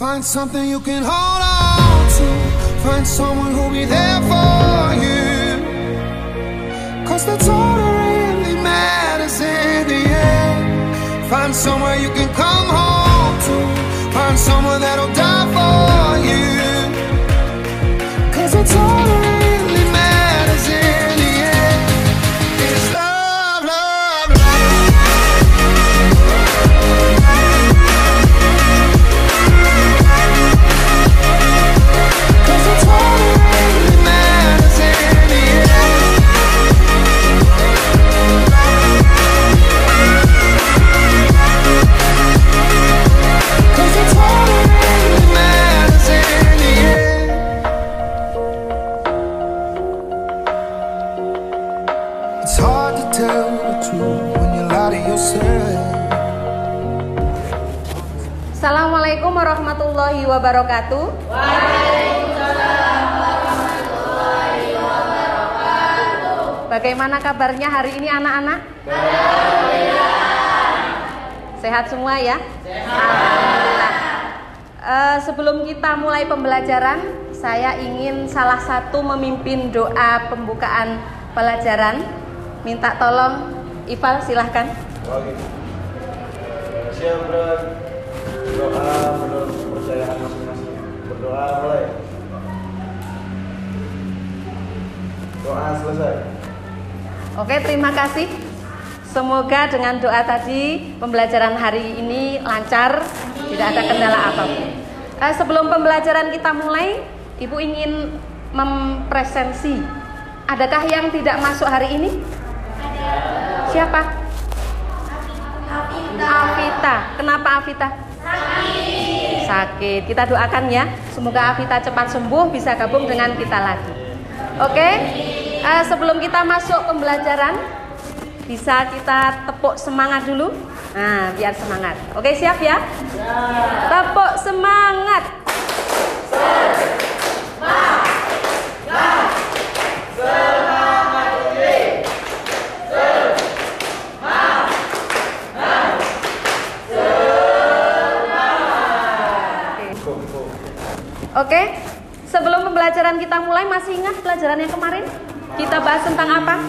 Find something you can hold on to. Find someone who'll be there for you. Cause that's all that really matters in the end. Find somewhere you can come home to. Find someone that'll die for you. Cause that's all that really matters in the end. It's love, love, love. Cause that's all that really matters in the end. Cause that's all that really matters in the end. It's hard to tell the truth when you lie to yourself. Assalamualaikum warahmatullahi wabarakatuh. Waalaikumsalam warahmatullahi wabarakatuh. Bagaimana kabarnya hari ini anak-anak? Sehat semua ya? Alhamdulillah. Sebelum kita mulai pembelajaran, saya ingin salah satu memimpin doa pembukaan pelajaran. Minta tolong, Ifal silahkan. Siap berdoa menurut kepercayaan masing-masing. Berdoa mulai. Doa selesai. Oke, terima kasih. Semoga dengan doa tadi pembelajaran hari ini lancar, tidak ada kendala apapun. Sebelum pembelajaran kita mulai, Ibu ingin mempresensi. Adakah yang tidak masuk hari ini? Siapa? Afita. Kenapa Afita? Sakit. Kita doakan ya, semoga Afita cepat sembuh, bisa gabung dengan kita lagi. Oke. Sebelum kita masuk pembelajaran, bisa kita tepuk semangat dulu. Nah, biar semangat. Oke, siap ya? Tepuk semangat. Oke, sebelum pembelajaran kita mulai, masih ingat pelajaran yang kemarin? Kita bahas tentang apa?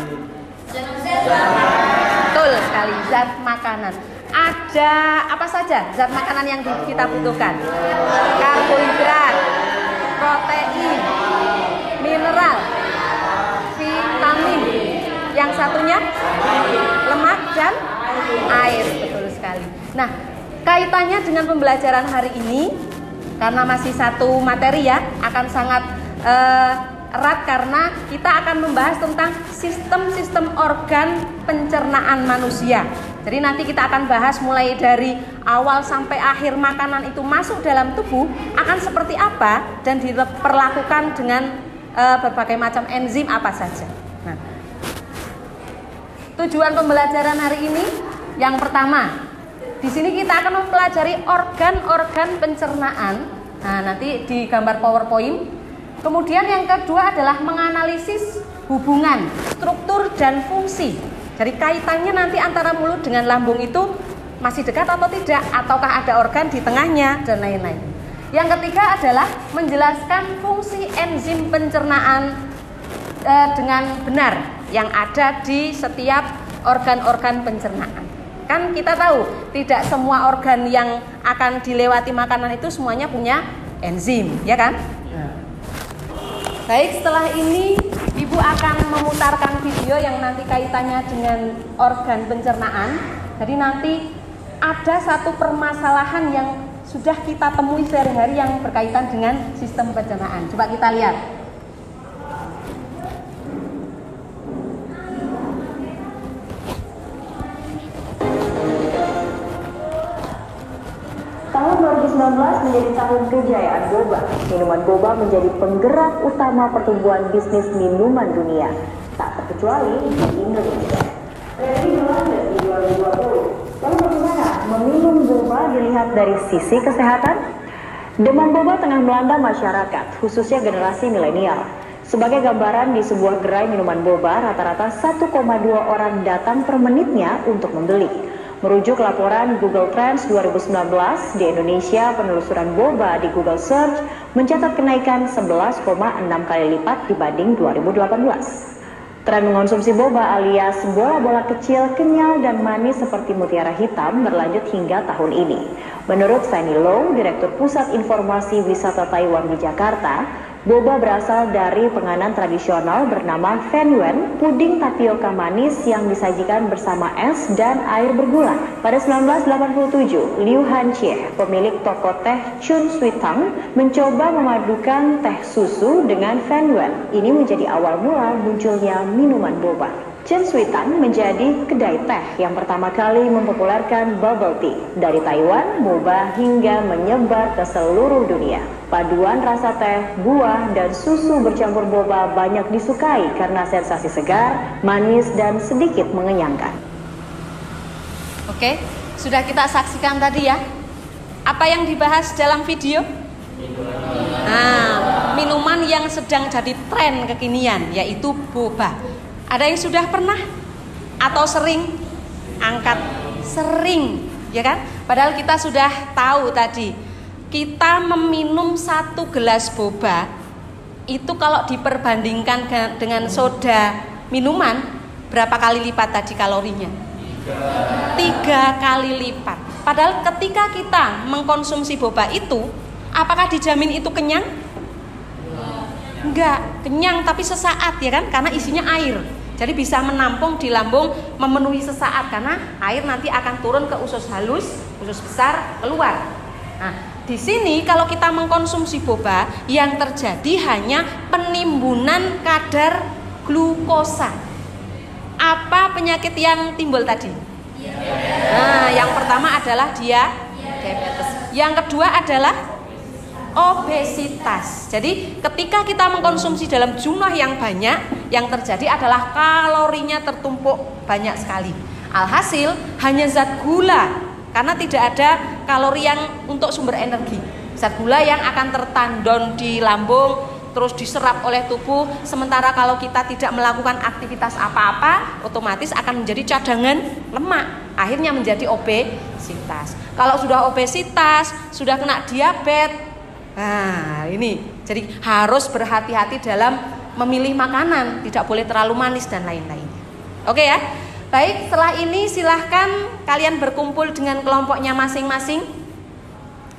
Betul sekali, zat makanan. Ada apa saja zat makanan yang kita butuhkan? Karbohidrat, protein, mineral, vitamin. Yang satunya lemak dan air. Betul sekali. Nah, kaitannya dengan pembelajaran hari ini, karena masih satu materi ya, akan sangat erat karena kita akan membahas tentang sistem-sistem organ pencernaan manusia. Jadi nanti kita akan bahas mulai dari awal sampai akhir makanan itu masuk dalam tubuh akan seperti apa dan diperlakukan dengan berbagai macam enzim apa saja. Nah, tujuan pembelajaran hari ini yang pertama, di sini kita akan mempelajari organ-organ pencernaan. Nah, nanti di gambar PowerPoint. Kemudian yang kedua adalah menganalisis hubungan, struktur dan fungsi. Jadi kaitannya nanti antara mulut dengan lambung itu masih dekat atau tidak, ataukah ada organ di tengahnya dan lain-lain. Yang ketiga adalah menjelaskan fungsi enzim pencernaan dengan benar yang ada di setiap organ-organ pencernaan. Kan kita tahu tidak semua organ yang akan dilewati makanan itu semuanya punya enzim, ya kan? Baik, setelah ini Ibu akan memutarkan video yang nanti kaitannya dengan organ pencernaan. Jadi nanti ada satu permasalahan yang sudah kita temui sehari-hari yang berkaitan dengan sistem pencernaan. Coba kita lihat. Tahun 2019 menjadi tahun kejayaan boba. Minuman boba menjadi penggerak utama pertumbuhan bisnis minuman dunia, tak terkecuali di Indonesia. Dari 2020, lalu bagaimana meminum boba dilihat dari sisi kesehatan? Demam boba tengah melanda masyarakat, khususnya generasi milenial. Sebagai gambaran, di sebuah gerai minuman boba, rata-rata 1,2 orang datang per menitnya untuk membeli. Merujuk laporan Google Trends 2019, di Indonesia penelusuran boba di Google Search mencatat kenaikan 11,6 kali lipat dibanding 2018. Tren mengonsumsi boba alias bola-bola kecil, kenyal, dan manis seperti mutiara hitam berlanjut hingga tahun ini. Menurut Fanny Low, Direktur Pusat Informasi Wisata Taiwan di Jakarta, boba berasal dari penganan tradisional bernama Fanwen, puding tapioka manis yang disajikan bersama es dan air bergula. Pada 1987, Liu Hanqie, pemilik toko teh Chun Sui Tang, mencoba memadukan teh susu dengan Fanwen. Ini menjadi awal mula munculnya minuman boba. Chun Sui Tang menjadi kedai teh yang pertama kali mempopulerkan bubble tea. Dari Taiwan, boba hingga menyebar ke seluruh dunia. Paduan rasa teh, buah, dan susu bercampur boba banyak disukai karena sensasi segar, manis, dan sedikit mengenyangkan. Oke, sudah kita saksikan tadi ya. Apa yang dibahas dalam video? Nah, minuman yang sedang jadi tren kekinian, yaitu boba. Ada yang sudah pernah atau sering? Angkat sering, ya kan? Padahal kita sudah tahu tadi, kita meminum 1 gelas boba itu kalau diperbandingkan dengan soda minuman, berapa kali lipat tadi kalorinya? 3 kali lipat. Padahal ketika kita mengkonsumsi boba itu, apakah dijamin itu kenyang? Enggak, kenyang tapi sesaat, ya kan? Karena isinya air. Jadi bisa menampung di lambung, memenuhi sesaat karena air nanti akan turun ke usus halus, usus besar keluar. Nah, di sini kalau kita mengkonsumsi boba, yang terjadi hanya penimbunan kadar glukosa. Apa penyakit yang timbul tadi? Nah, yang pertama adalah diabetes. Yang kedua adalah obesitas. Jadi ketika kita mengkonsumsi dalam jumlah yang banyak, yang terjadi adalah kalorinya tertumpuk banyak sekali. Alhasil hanya zat gula, karena tidak ada kalori yang untuk sumber energi. Zat gula yang akan tertandon di lambung, terus diserap oleh tubuh. Sementara kalau kita tidak melakukan aktivitas apa-apa, otomatis akan menjadi cadangan lemak. Akhirnya menjadi obesitas. Kalau sudah obesitas, sudah kena diabetes, nah ini jadi harus berhati-hati dalam memilih makanan, tidak boleh terlalu manis dan lain-lain. Oke ya. Baik, setelah ini silahkan kalian berkumpul dengan kelompoknya masing-masing.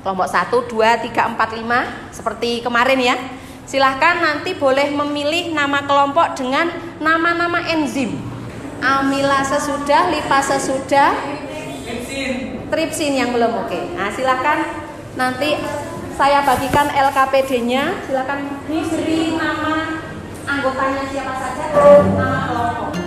Kelompok 1, 2, 3, 4, 5 seperti kemarin ya. Silahkan nanti boleh memilih nama kelompok dengan nama-nama enzim. Amilase sudah, lipase sudah, tripsin yang belum. Oke. Nah silahkan nanti saya bagikan LKPD-nya, silakan diberi nama anggotanya siapa saja dan nama kelompok.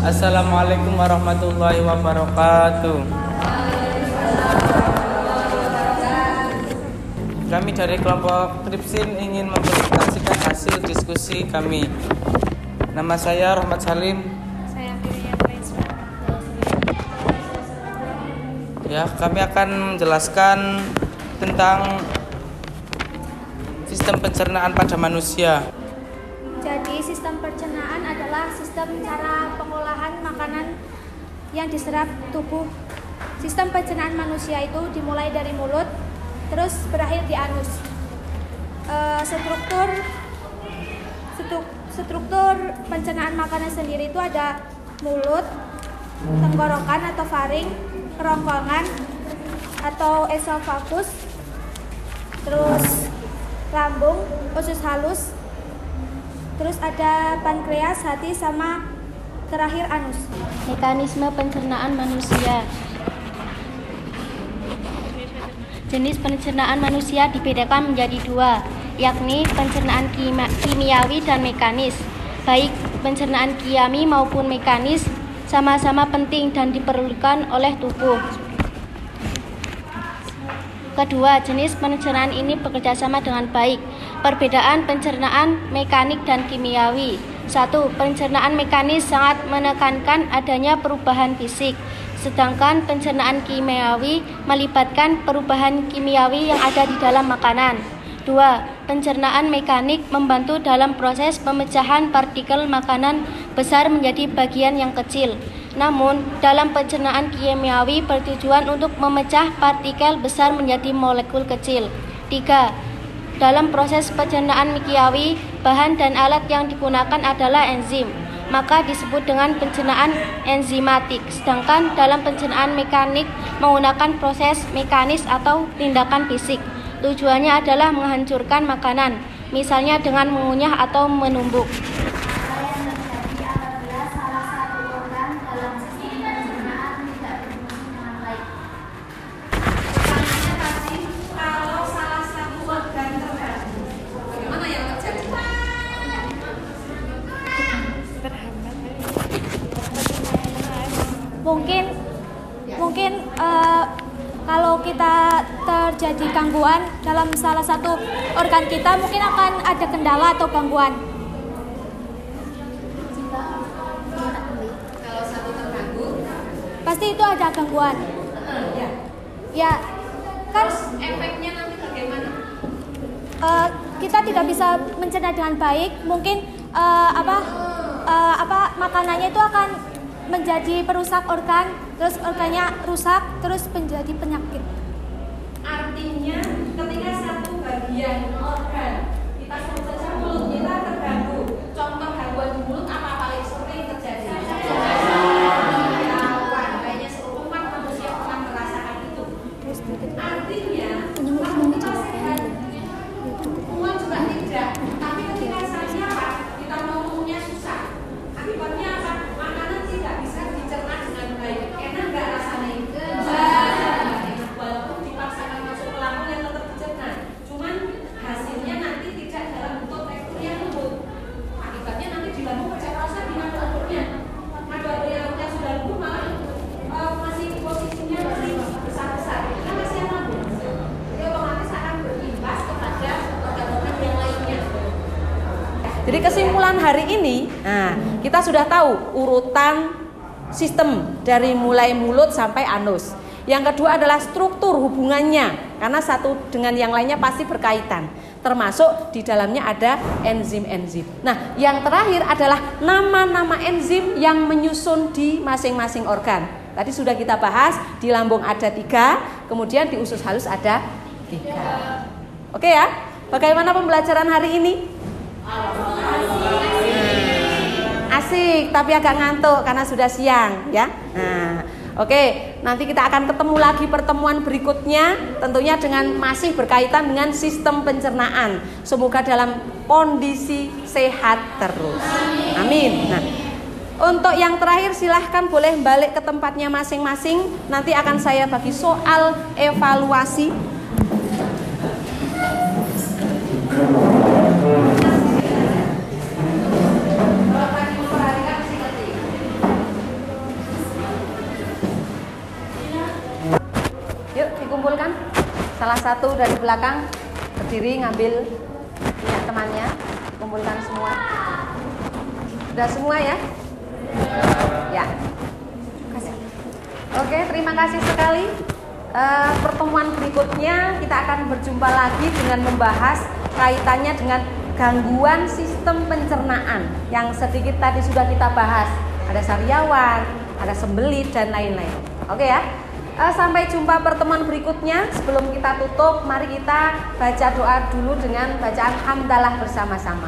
Assalamualaikum warahmatullahi wabarakatuh. Kami dari kelompok Tripsin ingin mempresentasikan hasil diskusi kami. Nama saya Rahmat Salim. Saya Firya Faisal. Ya, kami akan menjelaskan tentang sistem pencernaan pada manusia. Jadi sistem pencernaan adalah sistem cara pengolahan makanan yang diserap tubuh. Sistem pencernaan manusia itu dimulai dari mulut, terus berakhir di anus. Struktur pencernaan makanan sendiri itu ada mulut, tenggorokan atau faring, kerongkongan atau esofagus, terus lambung, usus halus, terus ada pankreas, hati, sama terakhir anus. Mekanisme pencernaan manusia. Jenis pencernaan manusia dibedakan menjadi dua, yakni pencernaan kimiawi dan mekanis. Baik pencernaan kimiawi maupun mekanis sama-sama penting dan diperlukan oleh tubuh. Kedua, jenis pencernaan ini bekerjasama dengan baik. Perbedaan pencernaan mekanik dan kimiawi. 1. Pencernaan mekanis sangat menekankan adanya perubahan fisik, sedangkan pencernaan kimiawi melibatkan perubahan kimiawi yang ada di dalam makanan. 2. Pencernaan mekanik membantu dalam proses pemecahan partikel makanan besar menjadi bagian yang kecil. Namun, dalam pencernaan kimiawi bertujuan untuk memecah partikel besar menjadi molekul kecil. 3. Dalam proses pencernaan kimiawi, bahan dan alat yang digunakan adalah enzim, maka disebut dengan pencernaan enzimatik. Sedangkan dalam pencernaan mekanik menggunakan proses mekanis atau tindakan fisik. Tujuannya adalah menghancurkan makanan, misalnya dengan mengunyah atau menumbuk. Mungkin kalau kita terjadi gangguan dalam salah satu organ kita, mungkin akan ada kendala atau gangguan. Kalau satu terganggu, Pasti itu ada gangguan. Ya, kan efeknya nanti bagaimana? kita tidak bisa mencerna dengan baik. Mungkin makanannya itu akan menjadi perusak organ, terus organnya rusak, terus menjadi penyakit. Artinya ketika satu bagian organ, kita sebut saja mulut kita terganggu. Contoh gangguan di mulut apa paling sering terjadi? Kayaknya seluruh umat manusia pernah merasakan itu. Artinya semua juga tidak. Tapi ketika misalnya kita mau ngomongnya susah. Akibatnya apa? Makanan tidak bisa dicerna dengan baik. Enak nggak rasanya? Walaupun dipaksakan masuk ke lambung yang tetap dicerna. Cuman hasilnya nanti tidak dalam bentuk tekstur yang lembut. Akibatnya nanti di lambung keceplosan di madu-madunya. Madu-madu yang sudah lembut malah masih posisinya masih besar-besar. Kita masih yang lambung. Jadi otomatis akan berimbas kepada organ-organ yang lainnya. Jadi kesimpulan hari ini, kita sudah tahu urutan sistem dari mulai mulut sampai anus. Yang kedua adalah struktur hubungannya, karena satu dengan yang lainnya pasti berkaitan. Termasuk di dalamnya ada enzim-enzim. Nah, yang terakhir adalah nama-nama enzim yang menyusun di masing-masing organ. Tadi sudah kita bahas, di lambung ada 3, kemudian di usus halus ada 3. Oke ya, bagaimana pembelajaran hari ini? Asik, tapi agak ngantuk karena sudah siang ya. Oke, nanti kita akan ketemu lagi pertemuan berikutnya, tentunya dengan masih berkaitan dengan sistem pencernaan. Semoga dalam kondisi sehat terus. Amin. Nah, untuk yang terakhir silahkan boleh balik ke tempatnya masing-masing. Nanti akan saya bagi soal evaluasi. Yuk dikumpulkan. Salah satu dari belakang berdiri ngambil minyak temannya. Kumpulkan semua. Sudah semua ya? Ya. Kasih. Oke, terima kasih sekali. Pertemuan berikutnya kita akan berjumpa lagi dengan membahas kaitannya dengan gangguan sistem pencernaan yang sedikit tadi sudah kita bahas. Ada sariawan, ada sembelit dan lain-lain. Oke ya. Sampai jumpa pertemuan berikutnya. Sebelum kita tutup, mari kita baca doa dulu dengan bacaan hamdalah bersama-sama.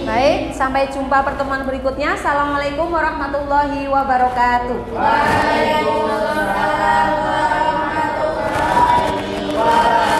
Baik, sampai jumpa pertemuan berikutnya. Assalamualaikum warahmatullahi wabarakatuh. Waalaikumsalam warahmatullahi wabarakatuh.